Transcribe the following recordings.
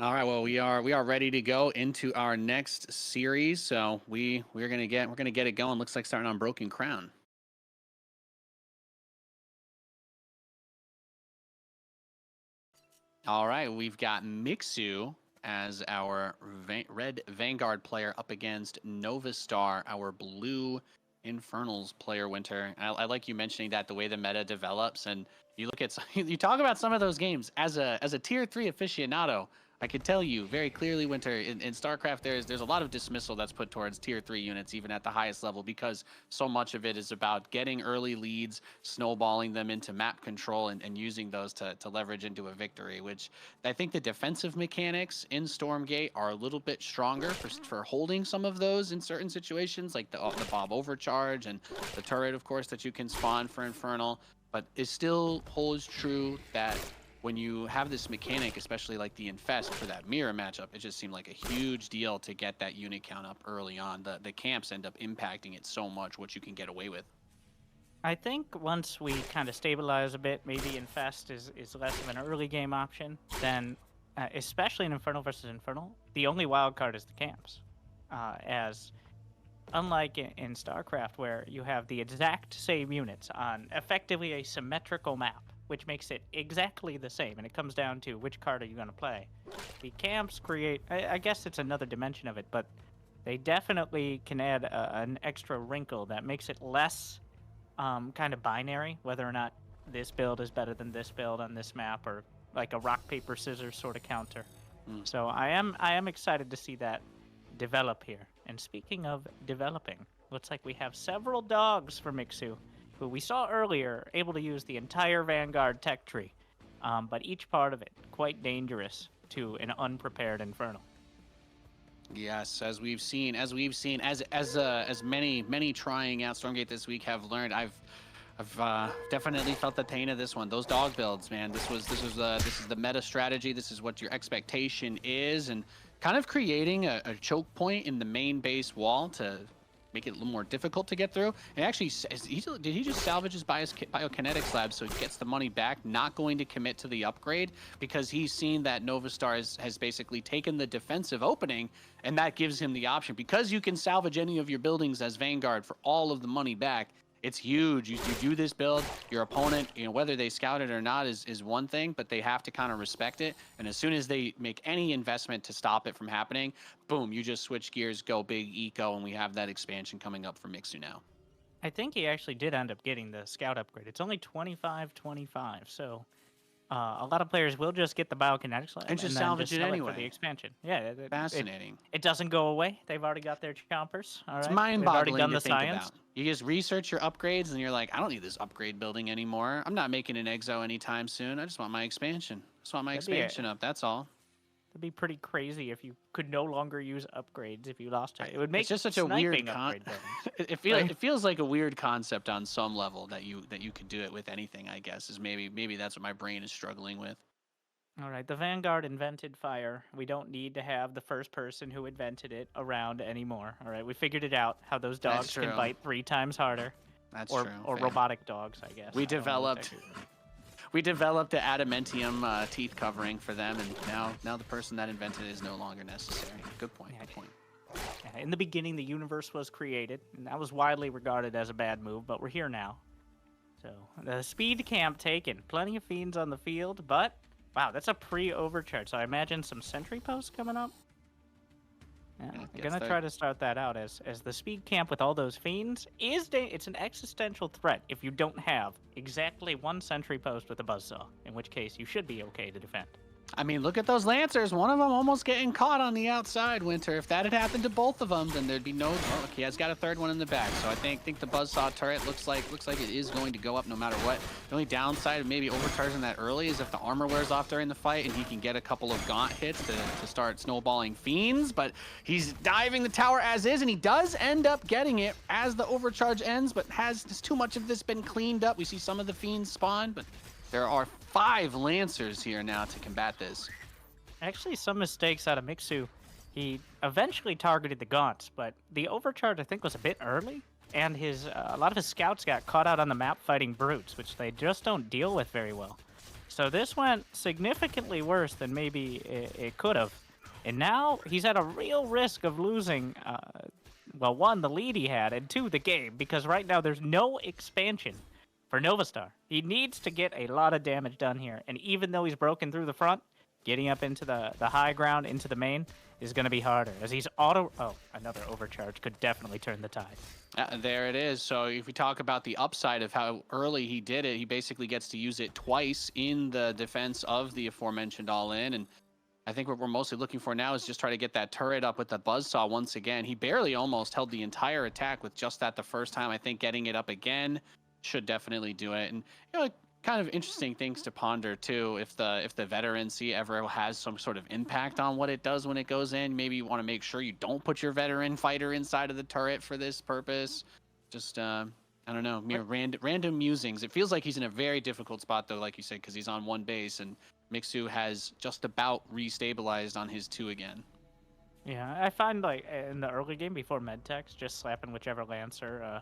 All right, well, we are ready to go into our next series. So we're gonna get it going. Looks like starting on Broken Crown. All right, we've got Mixu as our red Vanguard player up against Noveastar, our blue Infernals player. Winter. I like you mentioning that the way the meta develops, and you look at you talk about some of those games as a tier 3 aficionado. I could tell you very clearly, Winter, in StarCraft, there's a lot of dismissal that's put towards tier 3 units, even at the highest level, because so much of it is about getting early leads, snowballing them into map control, and using those to leverage into a victory, which I think the defensive mechanics in Stormgate are a little bit stronger for holding some of those in certain situations, like the Bob overcharge and the turret, of course, that you can spawn for Infernal. But it still holds true that when you have this mechanic, especially like the Infest for that mirror matchup, it just seemed like a huge deal to get that unit count up early on. The camps end up impacting it so much, what you can get away with. I think once we kind of stabilize a bit, maybe Infest is less of an early game option, then especially in Infernal versus Infernal, the only wild card is the camps. As unlike in StarCraft, where you have the exact same units on effectively a symmetrical map, which makes it exactly the same, and it comes down to which card are you going to play. The camps create, I guess it's another dimension of it, but they definitely can add an extra wrinkle that makes it less kind of binary, whether or not this build is better than this build on this map, or like a rock paper scissors sort of counter. So I am excited to see that develop here. And speaking of developing, looks like we have several dogs for Mixu, who we saw earlier able to use the entire Vanguard tech tree, but each part of it quite dangerous to an unprepared Infernal. Yes, as many trying out Stormgate this week have learned, I've definitely felt the pain of this one. Those dog builds, man. This is the meta strategy. This is what your expectation is, and kind of creating a choke point in the main base wall to make it a little more difficult to get through. And actually, did he just salvage his biokinetics lab so he gets the money back, not going to commit to the upgrade because he's seen that Noveastar has basically taken the defensive opening, and that gives him the option. Because you can salvage any of your buildings as Vanguard for all of the money back, it's huge. You do this build, your opponent, whether they scout it or not is one thing, but they have to kind of respect it. And as soon as they make any investment to stop it from happening, boom, you just switch gears, go big eco, and we have that expansion coming up for Mixu now. I think he actually did end up getting the scout upgrade. It's only 25-25, so a lot of players will just get the biokinetics lab And just then salvage it sell anyway. for the expansion. Yeah, Fascinating. It doesn't go away. They've already got their chompers. All right, It's they've already mind-boggling done to the think science. about. You just research your upgrades, and you're like, I don't need this upgrade building anymore. I'm not making an exo anytime soon. I just want my expansion. I just want my expansion up. That's all. That'd be pretty crazy if you could no longer use upgrades if you lost it. It would make it's just such a weird it feels like a weird concept on some level that you could do it with anything. I guess is maybe that's what my brain is struggling with. All right, the Vanguard invented fire. We don't need to have the first person who invented it around anymore. All right, we figured it out, how those dogs can bite 3 times harder. That's true. Or fair. robotic dogs, I guess. We developed the adamantium teeth covering for them, and now the person that invented it is no longer necessary. Good point. Good point. In the beginning, the universe was created, and that was widely regarded as a bad move, but we're here now. So, the speed camp taken. Plenty of fiends on the field, but wow, that's a pre-overcharge, so I imagine some sentry posts coming up. Yeah, I'm going to try to start that out as the speed camp with all those fiends it's an existential threat if you don't have exactly 1 sentry post with a buzzsaw, in which case you should be okay to defend. I mean, look at those Lancers. One of them almost getting caught on the outside, Winter. If that had happened to both of them, then there'd be no... Oh, okay, he's got a third one in the back. So I think the Buzzsaw turret looks like it is going to go up no matter what. The only downside of maybe overcharging that early is if the armor wears off during the fight and he can get a couple of gaunt hits to start snowballing fiends. But he's diving the tower as is, and he does end up getting it as the overcharge ends, but has just too much of this been cleaned up? We see some of the fiends spawn, but there are 5 Lancers here now to combat this. Actually, some mistakes out of Mixu. He eventually targeted the Gaunts, but the overcharge, I think, was a bit early, and a lot of his scouts got caught out on the map fighting brutes, which they just don't deal with very well. So this went significantly worse than maybe it could have. And now he's at a real risk of losing, well, one, the lead he had, and two, the game, because right now there's no expansion for Noveastar. He needs to get a lot of damage done here. And even though he's broken through the front, getting up into the high ground, into the main, is going to be harder. As he's Oh, another overcharge could definitely turn the tide. There it is. So if we talk about the upside of how early he did it, he basically gets to use it twice in the defense of the aforementioned all-in. And I think what we're mostly looking for now is just try to get that turret up with the buzzsaw once again. He barely almost held the entire attack with just that the first time. I think getting it up again should definitely do it. And kind of interesting things to ponder too. If the veterancy ever has some sort of impact on what it does when it goes in, maybe you want to make sure you don't put your veteran fighter inside of the turret for this purpose. Just I don't know, mere random musings. It feels like he's in a very difficult spot though, like you said, because he's on one base and Mixu has just about restabilized on his 2 again. Yeah, I find like in the early game before Medtex, just slapping whichever Lancer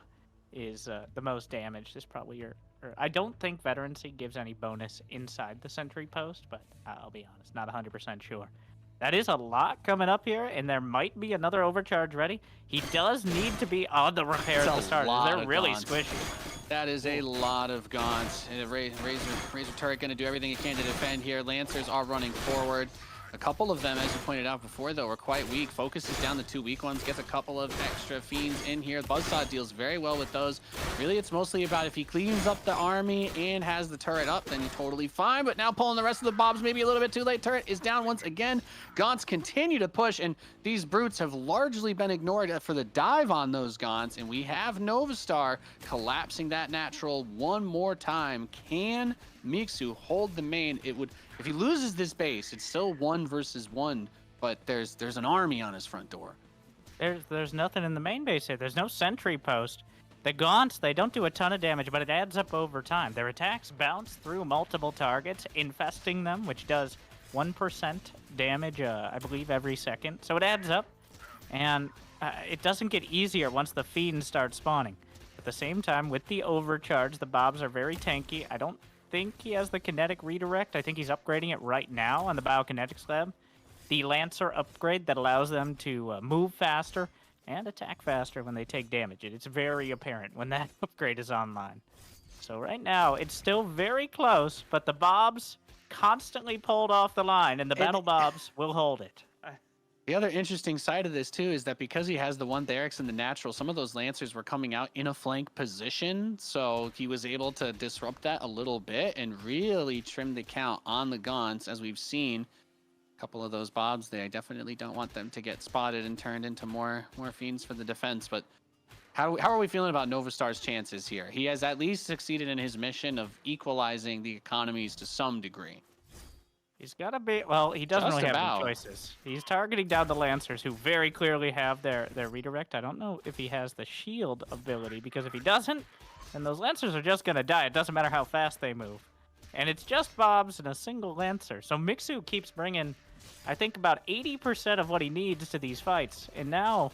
is the most damaged is probably your. I don't think veterancy gives any bonus inside the sentry post, but I'll be honest, not 100% sure. That is a lot coming up here, and there might be another overcharge ready. He does need to be on the repair at the start. They're really squishy. That is a lot of gaunts. Razor turret going to do everything he can to defend here. Lancers are running forward. A couple of them, as you pointed out before, though, are quite weak. Focuses down the 2 weak ones, gets a couple of extra fiends in here. Buzzsaw deals very well with those. Really, it's mostly about if he cleans up the army and has the turret up, then you're totally fine. But now pulling the rest of the bobs, maybe a little bit too late. Turret is down once again. Gaunts continue to push, and these brutes have largely been ignored for the dive on those Gaunts. And we have Noveastar collapsing that natural one more time. Can Mixu hold the main? It would, if he loses this base, it's still 1 versus 1, but there's an army on his front door. There's nothing in the main base here. There's no sentry post. The Gaunts, they don't do a ton of damage, but it adds up over time. Their attacks bounce through multiple targets, infesting them, which does 1% damage, I believe, every second. So it adds up, and it doesn't get easier once the fiends start spawning. At the same time, with the overcharge, the bobs are very tanky. I don't think he has the kinetic redirect. I think he's upgrading it right now on the biokinetics lab. The Lancer upgrade that allows them to move faster and attack faster when they take damage. It's very apparent when that upgrade is online. So right now, it's still very close, but the bobs constantly pulled off the line, and the battle bobs will hold it. The other interesting side of this, too, is that because he has the 1 Therics and the natural, some of those Lancers were coming out in a flank position, so he was able to disrupt that a little bit and really trim the count on the Gaunts, as we've seen. A couple of those bobs, they definitely don't want them to get spotted and turned into more fiends for the defense, but how are we feeling about Noveastar's chances here? He has at least succeeded in his mission of equalizing the economies to some degree. He's got to be, well, he doesn't really have any choices. He's targeting down the Lancers, who very clearly have their redirect. I don't know if he has the shield ability, because if he doesn't, then those Lancers are just going to die. It doesn't matter how fast they move. And it's just bobs and a single Lancer. So Mixu keeps bringing, I think, about 80% of what he needs to these fights. And now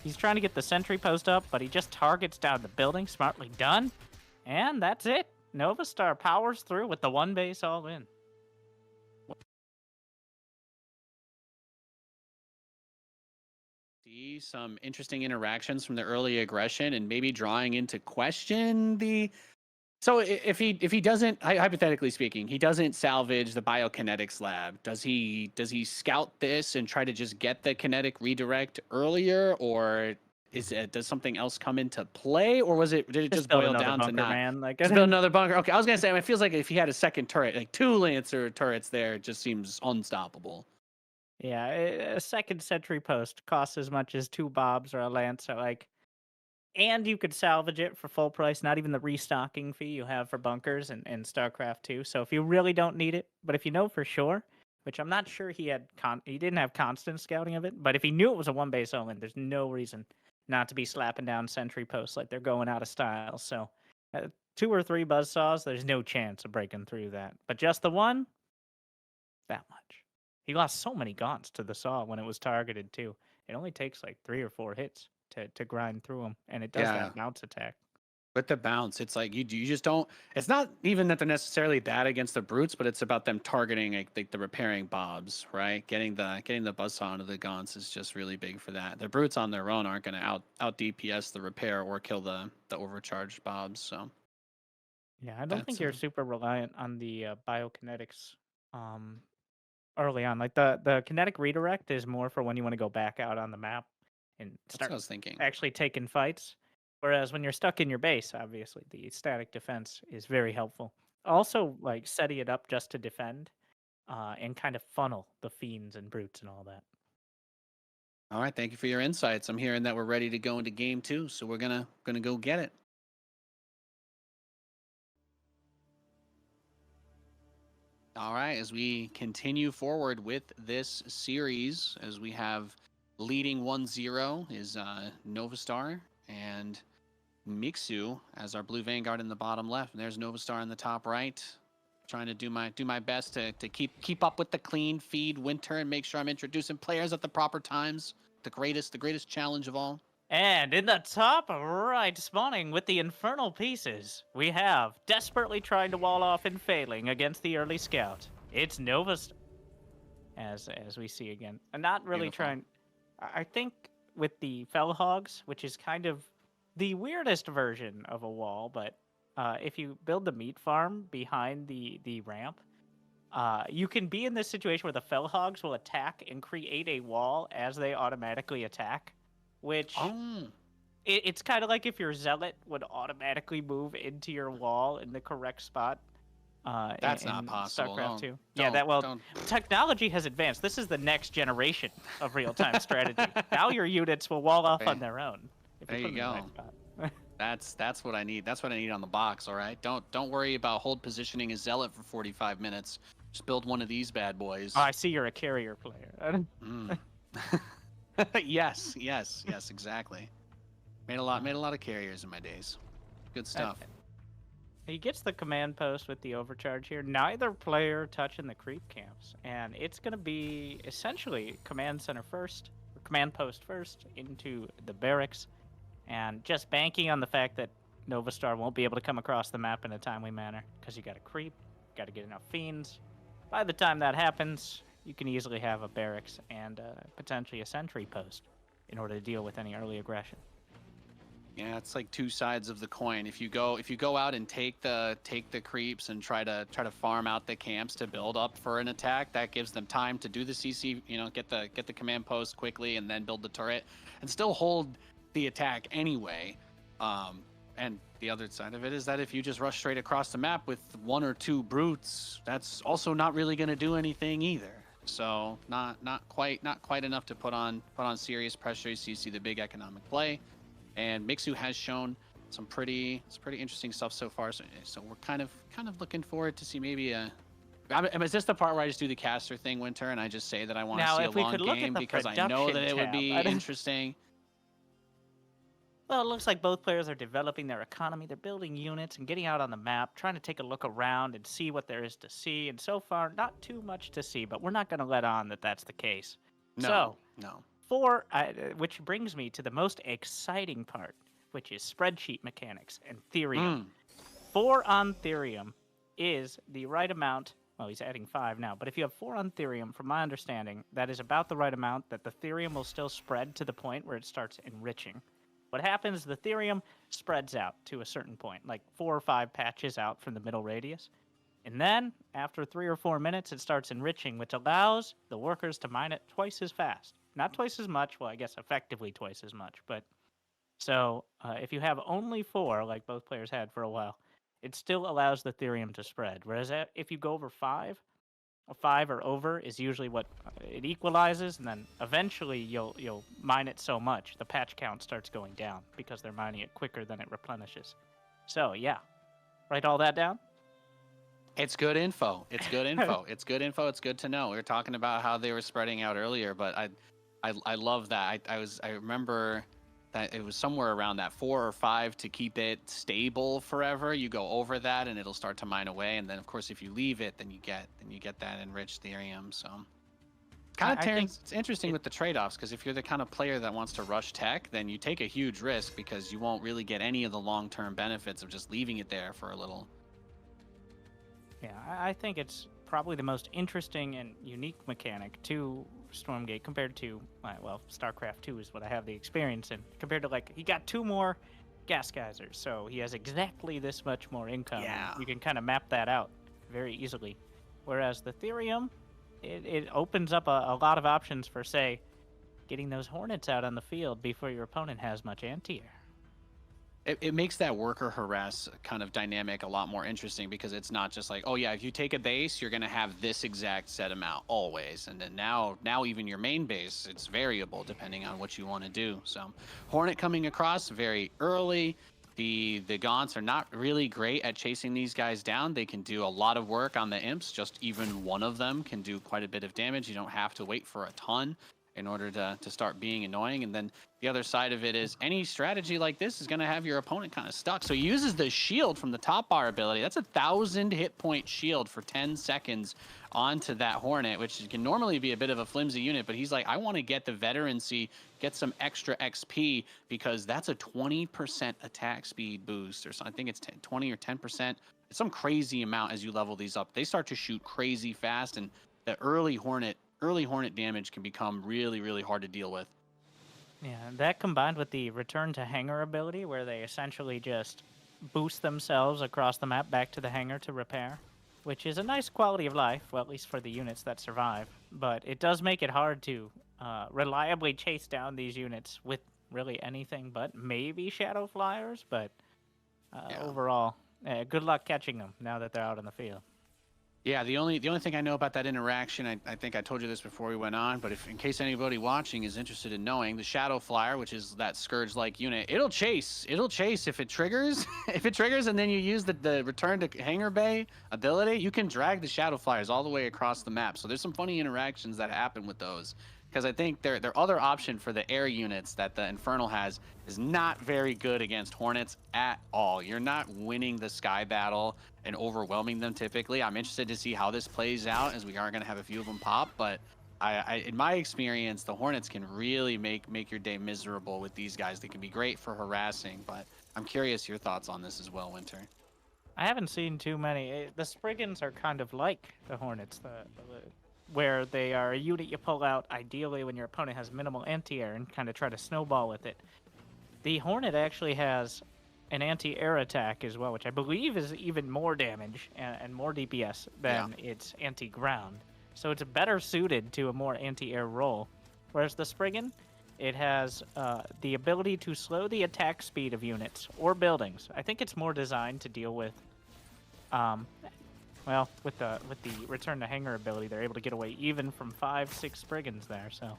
he's trying to get the sentry post up, but he just targets down the building. Smartly done. And that's it. Noveastar powers through with the 1 base all in. See some interesting interactions from the early aggression and maybe drawing into question the. So if he doesn't, hypothetically speaking, he doesn't salvage the biokinetics lab, does he scout this and try to just get the kinetic redirect earlier, or does something else come into play, or did it just boil down to not? Just build another bunker. Okay, I was gonna say, it feels like if he had a second turret, like 2 Lancer turrets there, it just seems unstoppable. Yeah, a second sentry post costs as much as 2 bobs or a Lancer, and you could salvage it for full price, not even the restocking fee you have for bunkers and StarCraft 2. So if you really don't need it, but if you know for sure, which I'm not sure he didn't have constant scouting of it, but if he knew it was a 1 base only, there's no reason not to be slapping down sentry posts like they're going out of style. So 2 or 3 buzzsaws, there's no chance of breaking through that. But just the 1, that much. He lost so many Gaunts to the saw when it was targeted, too. It only takes like 3 or 4 hits to grind through them, and it does that bounce attack. With the bounce, it's like you just don't. It's not even that they're necessarily bad against the brutes, but it's about them targeting like the repairing bobs, right? Getting the buzzsaw onto the gaunts is just really big for that. The brutes on their own aren't going to out DPS the repair or kill the overcharged bobs. So Yeah, I don't that's think you're super reliant on the biokinetics um, early on. Like the kinetic redirect is more for when you want to go back out on the map and that's what start I was thinking. actually taking fights. Whereas when you're stuck in your base, obviously the static defense is very helpful. Also, like setting it up just to defend and kind of funnel the fiends and brutes and all that. All right, thank you for your insights. I'm hearing that we're ready to go into game 2, so we're gonna go get it. All right, as we continue forward with this series, as we have leading 1-0 is Noveastar and Mixu as our blue Vanguard in the bottom left. And there's Noveastar in the top right. Trying to do my best to keep up with the clean feed Winter and make sure I'm introducing players at the proper times. The greatest challenge of all. And in the top right, spawning with the infernal pieces, we have desperately trying to wall off and failing against the early scout. It's Novas, as we see again, and not really Beautiful. trying. I think with the fell hogs, which is kind of the weirdest version of a wall, but if you build the meat farm behind the ramp, you can be in this situation where the fell hogs will attack and create a wall as they automatically attack, which Oh, it's kind of like if your zealot would automatically move into your wall in the correct spot. that's in not possible. StarCraft 2. Don't, Yeah, that well, don't. technology has advanced. This is the next generation of real-time strategy. Now your units will wall off on their own. If There you put you them in go. the right spot. That's what I need. That's what I need on the box. All right. Don't worry about hold positioning a zealot for 45 minutes. Just build one of these bad boys. Oh, I see you're a carrier player. Mm. yes, exactly. Made a lot of carriers in my days. Good stuff. He gets the command post with the overcharge here. Neither player touching the creep camps, and it's going to be essentially command center first, or command post first into the barracks, and just banking on the fact that Noveastar won't be able to come across the map in a timely manner because you got to creep, got to get enough fiends. By the time that happens, you can easily have a barracks and potentially a sentry post in order to deal with any early aggression. Yeah, it's like two sides of the coin. If you go out and take the creeps and try to farm out the camps to build up for an attack, that gives them time to do the CC, get the command post quickly and then build the turret and still hold the attack anyway. And the other side of it is that if you just rush straight across the map with one or two brutes, that's also not really going to do anything either. So not quite enough to put on serious pressure. So you see the big economic play. And Mixu has shown some pretty interesting stuff so far. So we're kind of looking forward to see maybe is this the part where I just do the caster thing, Winter, and I just say that I want to see a long game because I know that it would be interesting. Well, it looks like both players are developing their economy. They're building units and getting out on the map, trying to take a look around and see what there is to see. And so far, not too much to see, but we're not going to let on that that's the case. No. Which brings me to the most exciting part, which is spreadsheet mechanics and Therium. 4 on Therium is the right amount. Well, he's adding 5 now, but if you have 4 on Therium, from my understanding, that is about the right amount that the Therium will still spread to the point where it starts enriching. What happens, the Therium spreads out to a certain point, like 4 or 5 patches out from the middle radius. And then, after 3 or 4 minutes, it starts enriching, which allows the workers to mine it twice as fast. Not twice as much, well, I guess effectively twice as much, but... So, if you have only 4, like both players had for a while, it still allows the Therium to spread. Whereas if you go over 5, 5 or over is usually what it equalizes, and then eventually you'll mine it so much, the patch count starts going down, because they're mining it quicker than it replenishes. So, yeah. Write all that down? It's good info. It's good info. It's good to know. We were talking about how they were spreading out earlier, but I love that. I remember that it was somewhere around that 4 or 5 to keep it stable forever. You go over that and it'll start to mine away, and then of course if you leave it, then you get that enriched Therium. So It's interesting with the trade-offs, because if you're the kind of player that wants to rush tech, then you take a huge risk because you won't really get any of the long-term benefits of just leaving it there for a little. Yeah, I think it's probably the most interesting and unique mechanic to Stormgate compared to, well, StarCraft 2 is what I have the experience in. Compared to, like, he got 2 more gas geysers, so he has exactly this much more income. Yeah. You can kind of map that out very easily. Whereas the Therium, it opens up a lot of options for, say, getting those Hornets out on the field before your opponent has much anti-air. It makes that worker harass kind of dynamic a lot more interesting, because it's not just like, oh yeah, if you take a base, you're going to have this exact set amount always. And then now even your main base, it's variable depending on what you want to do. So Hornet coming across very early. The Gaunts are not really great at chasing these guys down. They can do a lot of work on the imps. Just even one of them can do quite a bit of damage. You don't have to wait for a ton in order to start being annoying. And then the other side of it is any strategy like this is going to have your opponent kind of stuck. So he uses the shield from the top bar ability. That's 1,000 hit point shield for 10 seconds onto that Hornet, which can normally be a bit of a flimsy unit, but he's like, I want to get the veterancy, get some extra XP, because that's a 20% attack speed boost, or something. I think it's 20 or 10%. It's some crazy amount as you level these up. They start to shoot crazy fast, and the early Hornet damage can become really, really hard to deal with. Yeah, that combined with the return to hangar ability, where they essentially just boost themselves across the map back to the hangar to repair, which is a nice quality of life, well, at least for the units that survive. But it does make it hard to reliably chase down these units with really anything but maybe Shadow Flyers. But overall, good luck catching them now that they're out in the field. Yeah, the only thing I know about that interaction, I think I told you this before we went on, but if in case anybody watching is interested in knowing, the Shadow Flyer, which is that Scourge-like unit, it'll chase if it triggers. If it triggers and then you use the return to hangar bay ability, you can drag the Shadow Flyers all the way across the map. So there's some funny interactions that happen with those, because I think their other option for the air units that the Infernal has is not very good against Hornets at all. You're not winning the sky battle and overwhelming them typically. I'm interested to see how this plays out, as we are going to have a few of them pop, but I in my experience, the Hornets can really make your day miserable with these guys. They can be great for harassing, but I'm curious your thoughts on this as well, Winter. I haven't seen too many. The Spriggans are kind of like the Hornets, where they are a unit you pull out ideally when your opponent has minimal anti-air and kind of try to snowball with it. The Hornet actually has an anti-air attack as well, which I believe is even more damage and more DPS than its anti-ground. So it's better suited to a more anti-air role. Whereas the Spriggan, it has the ability to slow the attack speed of units or buildings. I think it's more designed to deal with well, with the return to hangar ability, they're able to get away even from 5-6 Spriggans there. So,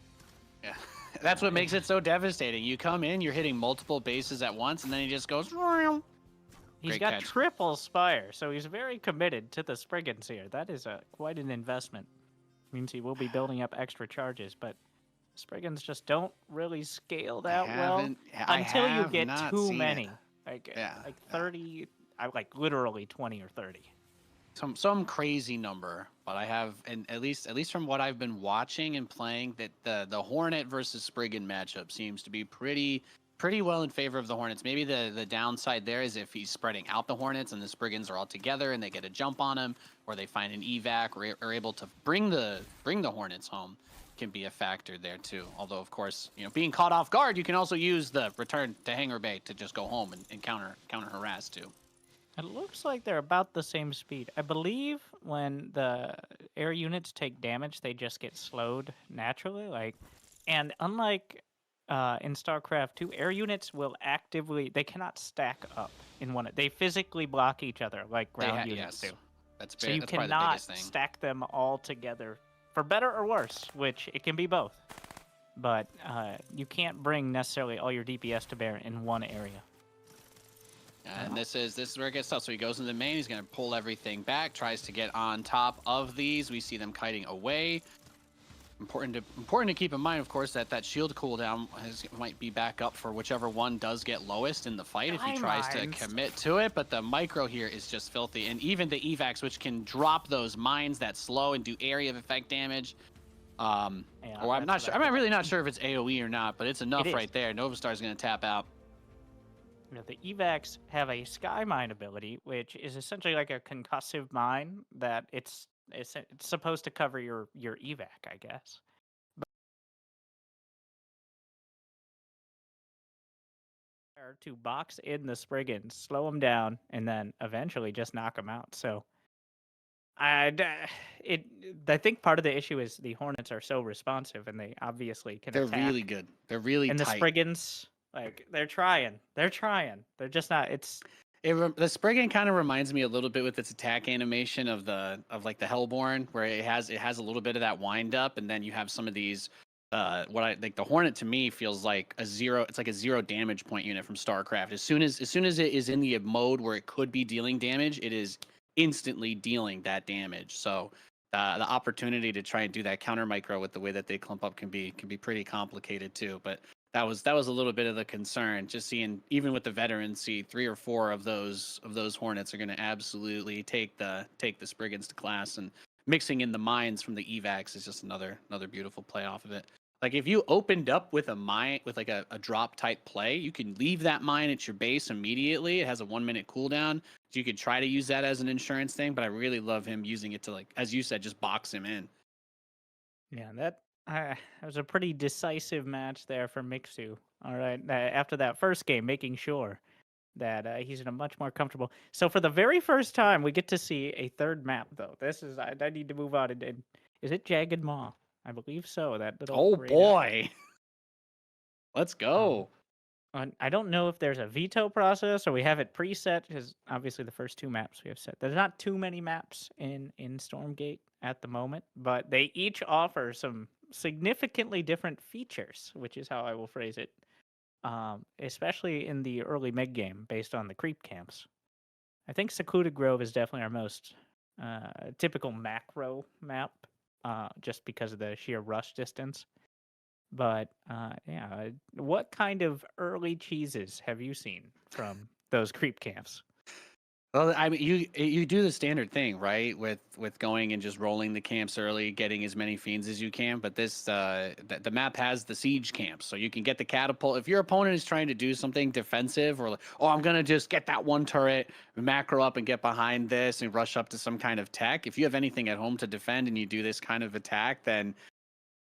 yeah, that's what makes it so devastating. You come in, you're hitting multiple bases at once, and then he just goes. He's got triple Spire, so he's very committed to the Spriggans here. That is quite an investment. Means he will be building up extra charges, but Spriggans just don't really scale that well until you get too many. Like 30, like literally 20 or 30. Some crazy number, but I have, and at least from what I've been watching and playing, that the Hornet versus Spriggan matchup seems to be pretty well in favor of the Hornets. Maybe the downside there is if he's spreading out the Hornets and the Spriggans are all together and they get a jump on him, or they find an evac, or are able to bring the Hornets home, can be a factor there too. Although of course, being caught off guard, you can also use the return to hangar bay to just go home and counter harass too. It looks like they're about the same speed. I believe when the air units take damage, they just get slowed naturally. And unlike in StarCraft 2, air units will they cannot stack up in one. They physically block each other like ground units do. So you cannot stack them all together, for better or worse, which it can be both. But you can't bring necessarily all your DPS to bear in one area. And this is where it gets tough. So he goes into the main. He's going to pull everything back. Tries to get on top of these. We see them kiting away. Important to keep in mind, of course, that shield cooldown might be back up for whichever one does get lowest in the fight if he tries to commit to it. But the micro here is just filthy. And even the evacs, which can drop those mines that slow and do area of effect damage, Yeah, Or I'm not that's sure. what I I'm really thought. not sure if it's AoE or not, but it's enough It is. right there. Noveastar's going to tap out. You know, the evacs have a sky mine ability, which is essentially like a concussive mine that it's supposed to cover your evac, I guess. To box in the Spriggans, slow them down, and then eventually just knock them out. So, I think part of the issue is the Hornets are so responsive, and they obviously can They're really attack. good. They're really And the tight. Spriggans, like they're trying. They're just not. It's The Spriggan kind of reminds me a little bit with its attack animation of like the Hellborn, where it has a little bit of that wind up, and then you have some of these. What I like the Hornet to me feels like a zero. It's like a 0 damage point unit from StarCraft. As soon as it is in the mode where it could be dealing damage, it is instantly dealing that damage. So the opportunity to try and do that counter micro with the way that they clump up can be pretty complicated too. But that was a little bit of the concern. Just seeing, even with the veterans, see 3 or 4 of those Hornets are going to absolutely take the Spriggans to class, and mixing in the mines from the evacs is just another beautiful play off of it. Like if you opened up with a mine with like a drop type play, you can leave that mine at your base immediately. It has a 1-minute cooldown. So you could try to use that as an insurance thing, but I really love him using it to, like, as you said, just box him in. yeah, that was a pretty decisive match there for Mixu. All right, after that first game, making sure that he's in a much more comfortable. So for the very first time, we get to see a third map, though. This is I need to move on. And is it Jagged Maw? I believe so. That little Oh radar. boy. Let's Um, go. I don't know if there's a veto process or we have it preset, because obviously the first 2 maps we have set. There's not too many maps in Stormgate at the moment, but they each offer some significantly different features, which is how I will phrase it. Especially in the early mid game, based on the creep camps. I think Secluded Grove is definitely our most typical macro map, just because of the sheer rush distance. But yeah, what kind of early cheeses have you seen from those creep camps? Well, I mean, you do the standard thing, right? With going and just rolling the camps early, getting as many fiends as you can. But this the map has the siege camps, so you can get the catapult. If your opponent is trying to do something defensive, or like, oh, I'm gonna just get that one turret, macro up, and get behind this and rush up to some kind of tech. If you have anything at home to defend and you do this kind of attack, then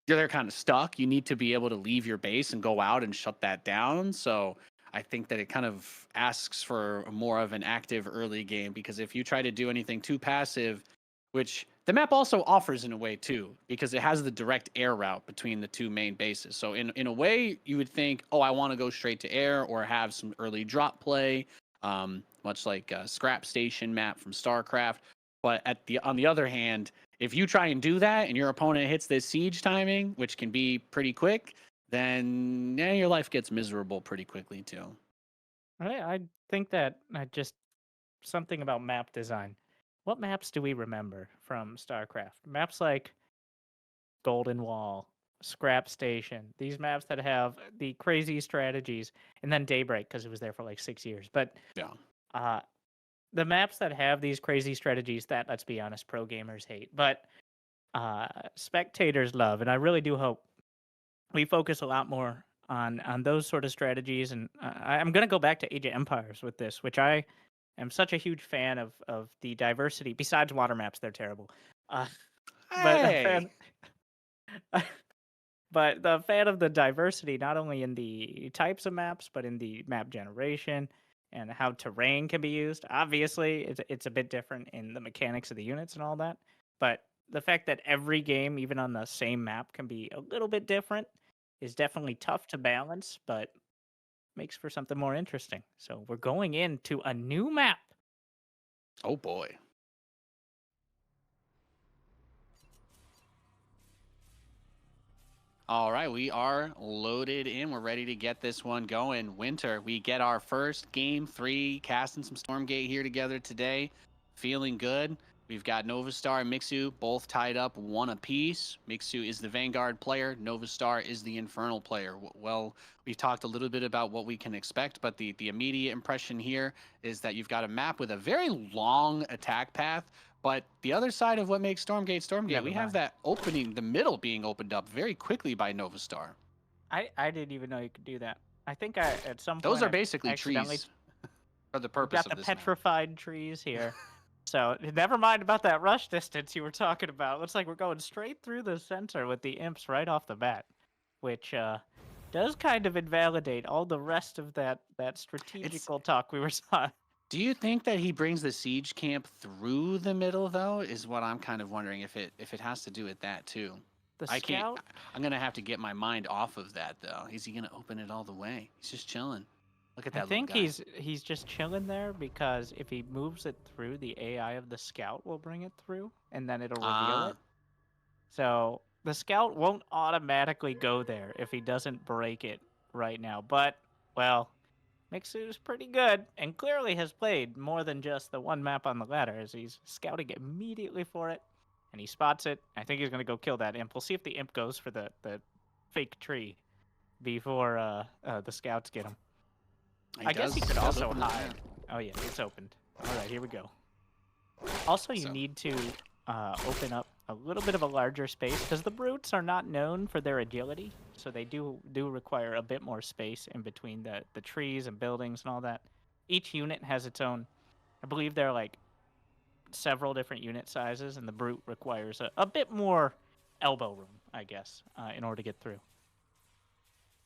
they're kind of stuck. You need to be able to leave your base and go out and shut that down. So I think that it kind of asks for more of an active early game, because if you try to do anything too passive, which the map also offers in a way too, because it has the direct air route between the 2 main bases. So in a way, you would think, oh, I want to go straight to air or have some early drop play, much like a Scrap Station map from StarCraft. But on the other hand, if you try and do that and your opponent hits this siege timing, which can be pretty quick, then yeah, your life gets miserable pretty quickly too. I think that just something about map design. What maps do we remember from StarCraft? Maps like Golden Wall, Scrap Station, these maps that have the crazy strategies, and then Daybreak, because it was there for like 6 years. But Yeah. uh, the maps that have these crazy strategies that, let's be honest, pro gamers hate, but spectators love, and I really do hope we focus a lot more on those sort of strategies. And I'm going to go back to Age of Empires with this, which I am such a huge fan of the diversity. Besides water maps, they're terrible. But a Hey. fan, but the fan of the diversity, not only in the types of maps, but in the map generation and how terrain can be used. Obviously, it's a bit different in the mechanics of the units and all that. But the fact that every game, even on the same map, can be a little bit different is definitely tough to balance, but makes for something more interesting. So we're going into a new map. Oh boy. All right, we are loaded in. We're ready to get this one going. Winter, we get our first game 3, casting some Stormgate here together today. Feeling good. We've got Noveastar and Mixu both tied up 1 apiece. Mixu is the Vanguard player. Noveastar is the Infernal player. Well, we've talked a little bit about what we can expect, but the immediate impression here is that you've got a map with a very long attack path, But the other side of what makes Stormgate, Never we have mind. that opening, the middle being opened up very quickly by Noveastar. I didn't even know you could do that. I think I at some Those point are I basically accidentally trees for the we've purpose got of the this map. petrified trees here. So never mind about that rush distance you were talking about. Looks like we're going straight through the center with the imps right off the bat, which does kind of invalidate all the rest of that strategical talk we were talking. Do you think that he brings the siege camp through the middle though? Is what I'm kind of wondering if it has to do with that too. The I can't. scout. I'm gonna have to get my mind off of that though. Is he gonna open it all the way? He's just chilling. Look at I that think little guy. he's just chilling there because if he moves it through, the AI of the scout will bring it through, and then it'll reveal it. So the scout won't automatically go there if he doesn't break it right now. But well, Mixu's pretty good and clearly has played more than just the one map on the ladder as he's scouting immediately for it, and he spots it. I think he's gonna go kill that imp. We'll see if the imp goes for the fake tree before the scouts get him. I guess he could also hide. Oh yeah, it's opened. All right, here we go. Also, you need to open up a little bit of a larger space because the brutes are not known for their agility, so they do require a bit more space in between the trees and buildings and all that. Each unit has its own. I believe there are like several different unit sizes, and the brute requires a bit more elbow room, I guess, in order to get through.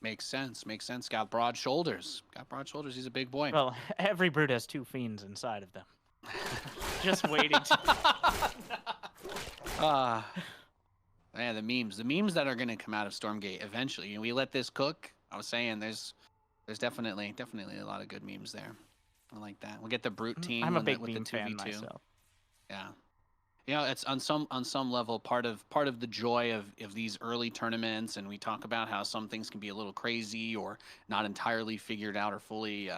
Makes sense. Makes sense. Got broad shoulders. Got broad shoulders. He's a big boy. Well, every brute has two fiends inside of them. Just waiting to. Yeah, the memes that are gonna come out of Stormgate eventually. You know, we let this cook. I was saying there's definitely a lot of good memes there. I like that. We'll get the brute team. I'm a big with meme the fan 2v2. myself. Yeah. You know, it's on some level part of the joy of these early tournaments, and we talk about how some things can be a little crazy or not entirely figured out or fully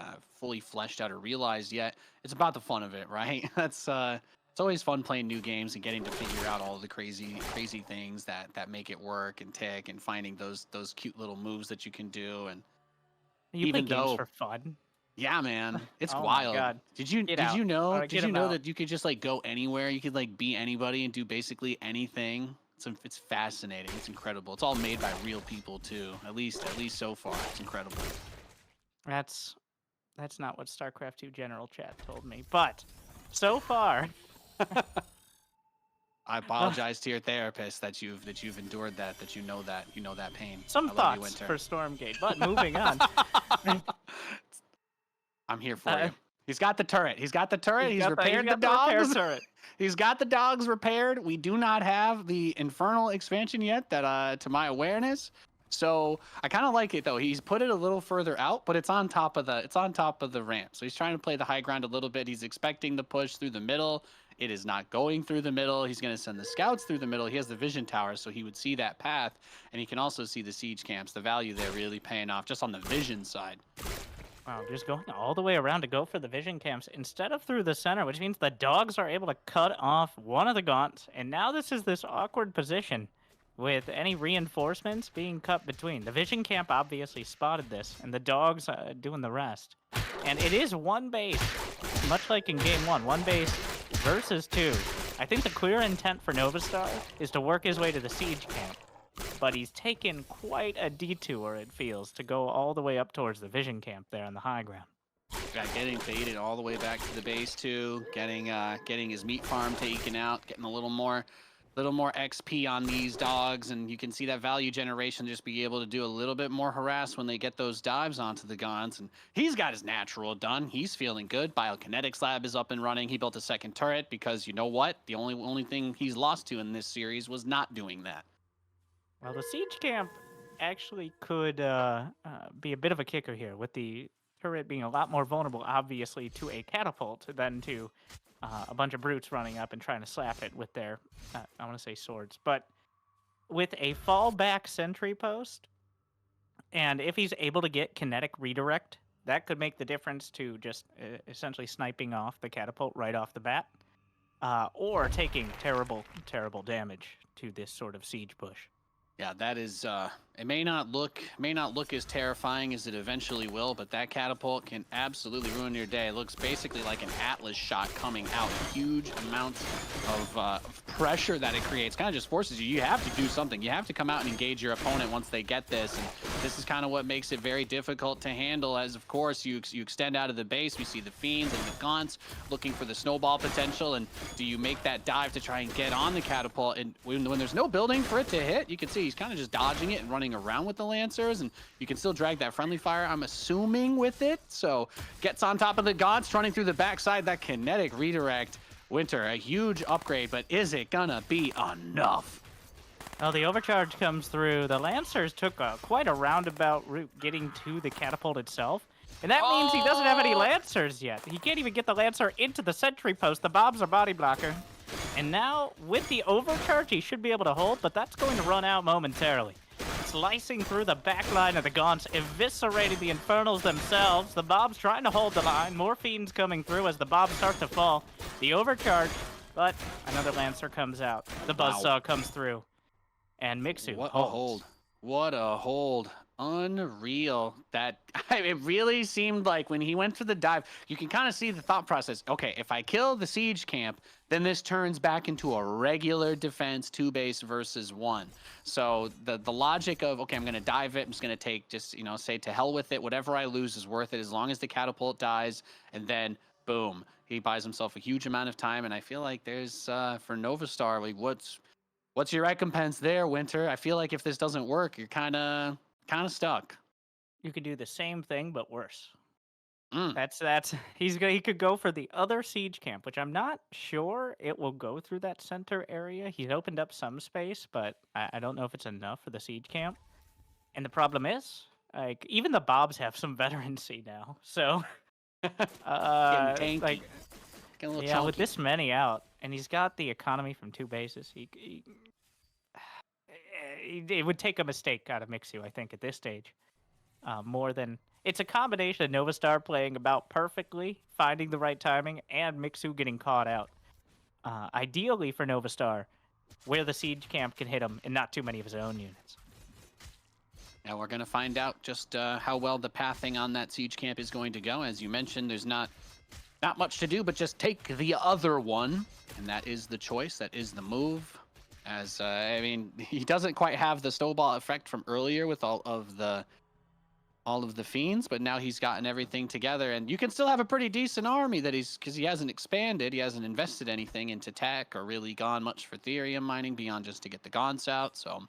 fleshed out or realized yet. It's about the fun of it, right? That's it's always fun playing new games and getting to figure out all the crazy things that make it work and tick, and finding those cute little moves that you can do. And You play even games though for fun. yeah, man, it's Oh my wild. God. Did you Get did out. you know All right, did get you him know out. that you could just like go anywhere? You could like be anybody and do basically anything. It's fascinating. It's incredible. It's all made by real people too. At least so far, it's incredible. That's not what StarCraft 2 General Chat told me, but so far. I apologize to your therapist that you've endured that you know that pain. Some I love you, thoughts Winter. for Stormgate, but moving on. I'm here for you. He's got the turret. He's repaired the repair dogs. turret. He's got the dogs repaired. We do not have the Infernal expansion yet, that to my awareness. So I kind of like it though. He's put it a little further out, but it's on top of the ramp. So he's trying to play the high ground a little bit. He's expecting the push through the middle. It is not going through the middle. He's going to send the scouts through the middle. He has the vision tower, so he would see that path, and he can also see the siege camps. The value there really paying off just on the vision side. Wow, just going all the way around to go for the vision camps instead of through the center, which means the dogs are able to cut off one of the gaunts, and now this awkward position with any reinforcements being cut between. The vision camp obviously spotted this, and the dogs doing the rest. And it is one base, much like in game one base versus two. I think the clear intent for Noveastar is to work his way to the siege camp, but he's taken quite a detour, it feels, to go all the way up towards the vision camp there on the high ground. Yeah, getting baited all the way back to the base too, getting his meat farm taken out, getting a little more XP on these dogs, and you can see that value generation just be able to do a little bit more harass when they get those dives onto the gaunts. And he's got his natural done. He's feeling good. Biokinetics lab is up and running. He built a second turret because you know what? The only thing he's lost to in this series was not doing that. Well, the siege camp actually could be a bit of a kicker here, with the turret being a lot more vulnerable, obviously, to a catapult than to a bunch of brutes running up and trying to slap it with their, I want to say swords. But with a fallback sentry post, and if he's able to get kinetic redirect, that could make the difference to just essentially sniping off the catapult right off the bat, or taking terrible damage to this sort of siege push. Yeah, that is It may not look as terrifying as it eventually will, but that catapult can absolutely ruin your day. It looks basically like an Atlas shot coming out. Huge amounts of pressure that it creates. Kind of just forces you. You have to do something. You have to come out and engage your opponent once they get this. And this is kind of what makes it very difficult to handle, as of course you extend out of the base. We see the Fiends and the Gaunts looking for the snowball potential. And do you make that dive to try and get on the catapult? And when there's no building for it to hit, you can see he's kind of just dodging it and running around with the Lancers, and you can still drag that friendly fire, I'm assuming, with it. So gets on top of the Gaunts, running through the backside. That kinetic redirect, Winter, a huge upgrade, but is it gonna be enough? Well, the overcharge comes through. The Lancers took quite a roundabout route getting to the catapult itself. And that means he doesn't have any Lancers yet. He can't even get the Lancer into the sentry post. The Bobs are body blocker. And now, with the overcharge, he should be able to hold, but that's going to run out momentarily. Slicing through the back line of the Gaunts, eviscerating the Infernals themselves. The Bobs trying to hold the line. More Fiends coming through as the Bobs start to fall. The overcharge, but another Lancer comes out. The Buzzsaw comes through. And Mixu What holds. a hold. What a hold. Unreal. That it really seemed like when he went for the dive, you can kind of see the thought process. Okay, if I kill the siege camp, then this turns back into a regular defense 2 base versus 1. So the logic of, okay, I'm going to dive it. I'm just going to take just, say to hell with it. Whatever I lose is worth it as long as the catapult dies. And then boom, he buys himself a huge amount of time. And I feel like there's for Noveastar, like what's your recompense there, Winter? I feel like if this doesn't work, you're kind of stuck. You could do the same thing, but worse. Mm. That's he could go for the other siege camp, which I'm not sure it will go through that center area. He's opened up some space, but I don't know if it's enough for the siege camp. And the problem is, like, even the Bobs have some veterancy now, so Getting tanky. like, Getting a little yeah, chunky. with this many out, and he's got the economy from 2 bases. It would take a mistake out of Mixu, I think, at this stage. More than it's a combination of Noveastar playing about perfectly, finding the right timing, and Mixu getting caught out. Ideally for Noveastar, where the siege camp can hit him and not too many of his own units. Yeah, we're going to find out just how well the pathing on that siege camp is going to go. As you mentioned, there's not much to do, but just take the other one, and that is the choice. That is the move. As I mean, he doesn't quite have the snowball effect from earlier with all of the Fiends, but now he's gotten everything together, and you can still have a pretty decent army that because he hasn't expanded, he hasn't invested anything into tech or really gone much for Therium mining beyond just to get the Gaunts out. So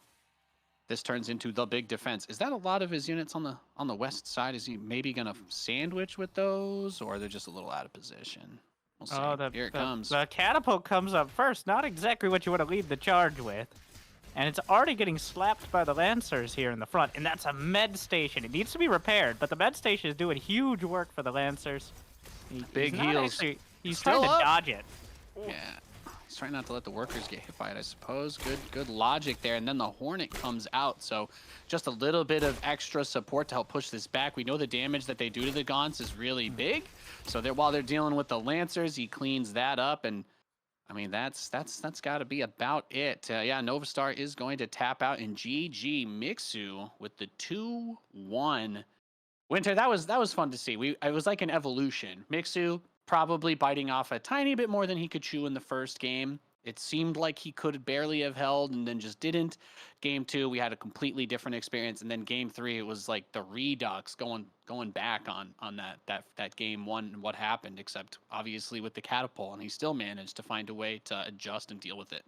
this turns into the big defense. Is that a lot of his units on the west side? Is he maybe gonna sandwich with those, or they're just a little out of position? We'll see. Here it comes. The catapult comes up first. Not exactly what you want to lead the charge with. And it's already getting slapped by the Lancers here in the front. And that's a med station. It needs to be repaired, but the med station is doing huge work for the Lancers. Big heals. He's trying to dodge it. Yeah. He's trying not to let the workers get hit by it, I suppose. Good logic there. And then the Hornet comes out. So just a little bit of extra support to help push this back. We know the damage that they do to the Gaunts is really big. So while they're dealing with the Lancers, he cleans that up. And I mean, that's got to be about it. Yeah, Noveastar is going to tap out, and GG Mixu with the 2-1. Winter, that was fun to see. It was like an evolution. Mixu probably biting off a tiny bit more than he could chew in the first game. It seemed like he could barely have held and then just didn't. Game 2, we had a completely different experience, and then game 3, it was like the redux going back on that game 1 and what happened, except obviously with the catapult, and he still managed to find a way to adjust and deal with it.